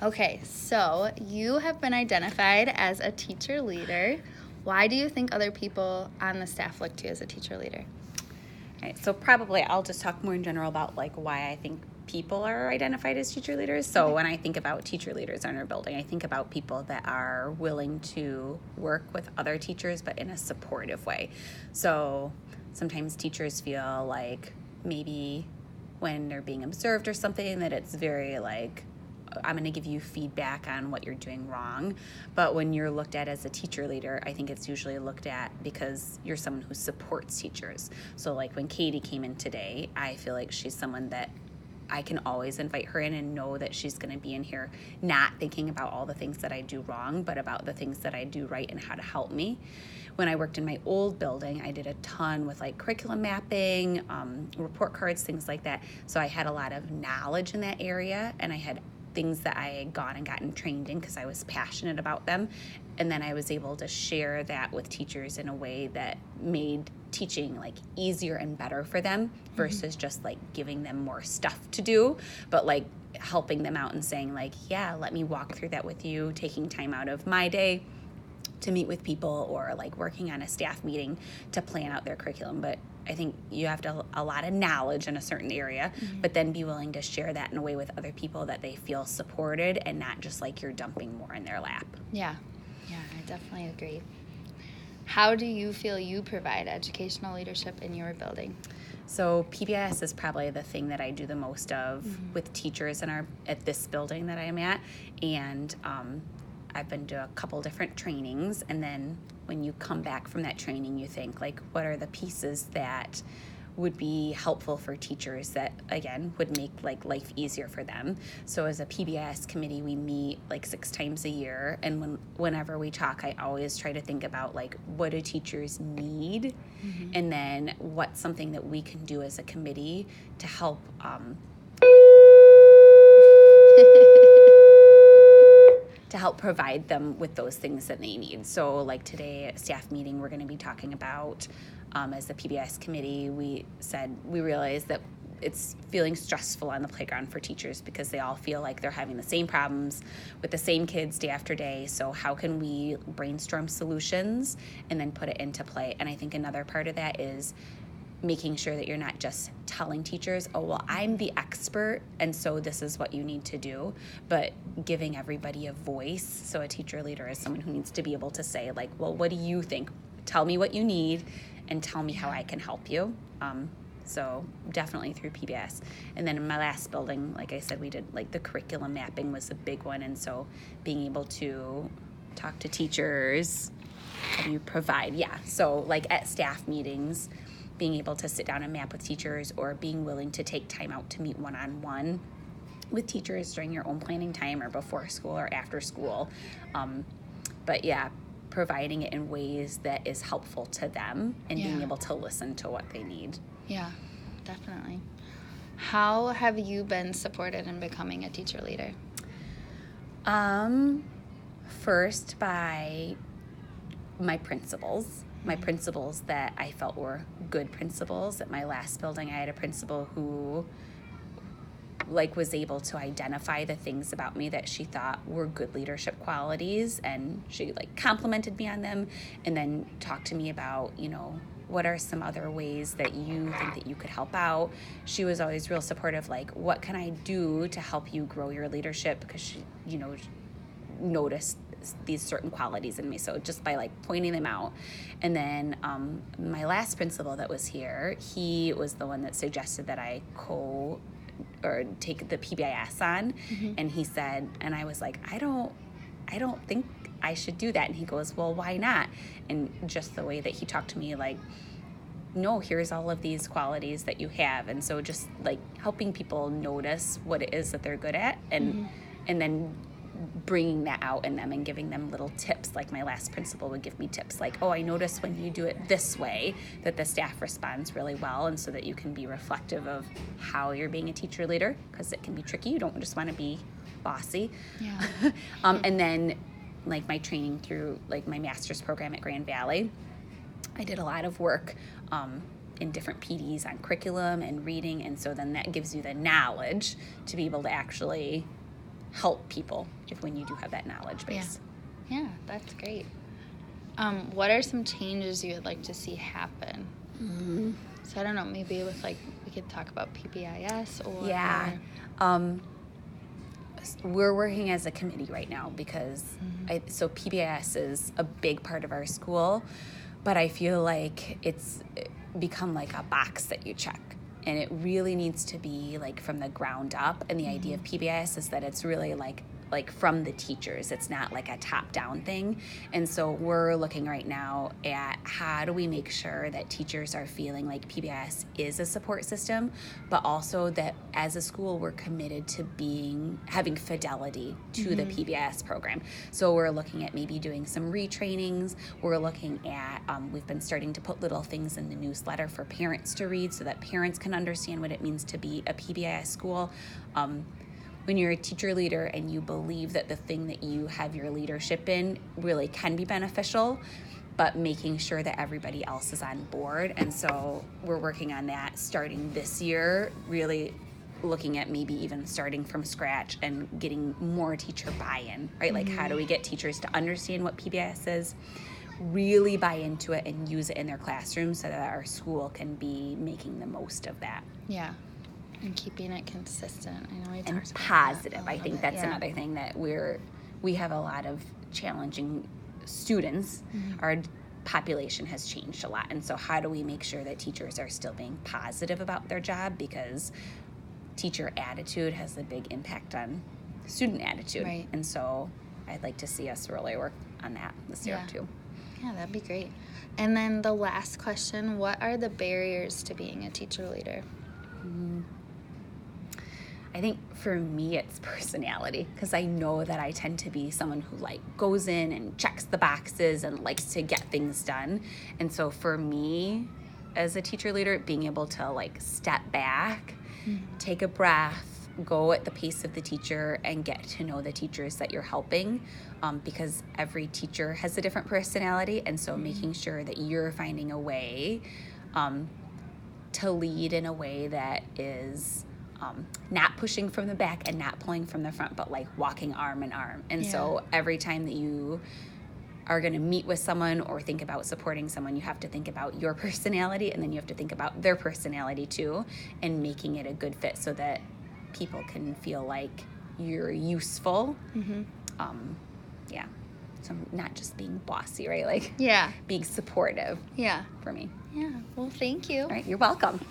Okay, so you have been identified as a teacher leader. Why do you think other people on the staff look to you as a teacher leader? All right, so probably I'll just talk more in general about like why I think people are identified as teacher leaders. So when I think about teacher leaders in our building, I think about people that are willing to work with other teachers, but in a supportive way. So sometimes teachers feel like maybe when they're being observed or something that it's very like, I'm going to give you feedback on what you're doing wrong. But when you're looked at as a teacher leader, I think it's usually looked at because you're someone who supports teachers. So like when Katie came in today, I feel like she's someone that I can always invite her in and know that she's going to be in here not thinking about all the things that I do wrong, but about the things that I do right and how to help me. When I worked in my old building, I did a ton with like curriculum mapping, report cards, things like that. So I had a lot of knowledge in that area, and I had things that I had gone and gotten trained in because I was passionate about them. And then I was able to share that with teachers in a way that made teaching like easier and better for them versus just like giving them more stuff to do, but like helping them out and saying like, yeah, let me walk through that with you, taking time out of my day to meet with people or like working on a staff meeting to plan out their curriculum. But I think you have to a lot of knowledge in a certain area, but then be willing to share that in a way with other people that they feel supported and not just like you're dumping more in their lap. Yeah, I definitely agree. How do you feel you provide educational leadership in your building? So PBIS is probably the thing that I do the most of with teachers at this building that I'm at, and I've been to a couple different trainings, and then when you come back from that training, you think like, what are the pieces that would be helpful for teachers that, again, would make like life easier for them. So as a PBIS committee, we meet like 6 times a year, and whenever we talk, I always try to think about like, what do teachers need, and then what's something that we can do as a committee to help provide them with those things that they need. So like today at staff meeting, we're going to be talking about, as the PBIS committee, we realized that it's feeling stressful on the playground for teachers because they all feel like they're having the same problems with the same kids day after day. So how can we brainstorm solutions and then put it into play? And I think another part of that is making sure that you're not just telling teachers, oh, well, I'm the expert, and so this is what you need to do, but giving everybody a voice. So a teacher leader is someone who needs to be able to say, like, well, what do you think? Tell me what you need, and tell me how I can help you. So definitely through PBS. And then in my last building, like I said, we did, like, the curriculum mapping was a big one, and so being able to talk to teachers, how do you provide? Yeah, so, like, at staff meetings, being able to sit down and map with teachers, or being willing to take time out to meet one-on-one with teachers during your own planning time or before school or after school. But yeah, providing it in ways that is helpful to them and being able to listen to what they need. Yeah, definitely. How have you been supported in becoming a teacher leader? First by my principals. My principals that I felt were good principals. At my last building, I had a principal who like was able to identify the things about me that she thought were good leadership qualities, and she like complimented me on them and then talked to me about, you know, what are some other ways that you think that you could help out. She was always real supportive, like, what can I do to help you grow your leadership, because she, you know, noticed these certain qualities in me, so just by like pointing them out. And then my last principal that was here, he was the one that suggested that I take the PBIS on, and he said, and I was like, I don't think I should do that. And he goes, well, why not? And just the way that he talked to me, like, no, here's all of these qualities that you have. And so just like helping people notice what it is that they're good at, and then bringing that out in them and giving them little tips. Like my last principal would give me tips like, oh, I noticed when you do it this way that the staff responds really well, and so that you can be reflective of how you're being a teacher leader, because it can be tricky. You don't just want to be bossy. And then like my training through like my master's program at Grand Valley, I did a lot of work in different PDs on curriculum and reading, and so then that gives you the knowledge to be able to actually help people when you do have that knowledge base. Yeah, that's great. What are some changes you would like to see happen? So I don't know, maybe with like, we could talk about PBIS or... Yeah. We're working as a committee right now because so PBIS is a big part of our school, but I feel like it's become like a box that you check. And it really needs to be like from the ground up. And the idea of PBIS is that it's really like from the teachers. It's not like a top-down thing. And so we're looking right now at how do we make sure that teachers are feeling like PBIS is a support system, but also that as a school we're committed to having fidelity to the PBIS program. So we're looking at maybe doing some retrainings. We're looking at, we've been starting to put little things in the newsletter for parents to read so that parents can understand what it means to be a PBIS school. When you're a teacher leader and you believe that the thing that you have your leadership in really can be beneficial, but making sure that everybody else is on board. And so we're working on that starting this year, really looking at maybe even starting from scratch and getting more teacher buy-in, right? Like how do we get teachers to understand what PBIS is, really buy into it and use it in their classroom so that our school can be making the most of that. Yeah. And keeping it consistent. I know we And talked about positive. that I think that's another thing that we have a lot of challenging students. Our population has changed a lot. And so how do we make sure that teachers are still being positive about their job? Because teacher attitude has a big impact on student attitude. Right. And so I'd like to see us really work on that this year too. Yeah, that'd be great. And then the last question, what are the barriers to being a teacher leader? I think for me it's personality, because I know that I tend to be someone who like goes in and checks the boxes and likes to get things done. And so for me as a teacher leader, being able to like step back, take a breath, go at the pace of the teacher and get to know the teachers that you're helping, because every teacher has a different personality. And so making sure that you're finding a way to lead in a way that is not pushing from the back and not pulling from the front, but like walking arm in arm. And so every time that you are going to meet with someone or think about supporting someone, you have to think about your personality, and then you have to think about their personality too, and making it a good fit so that people can feel like you're useful. So not just being bossy, right? Like being supportive for me. Yeah. Well, thank you. All right, you're welcome.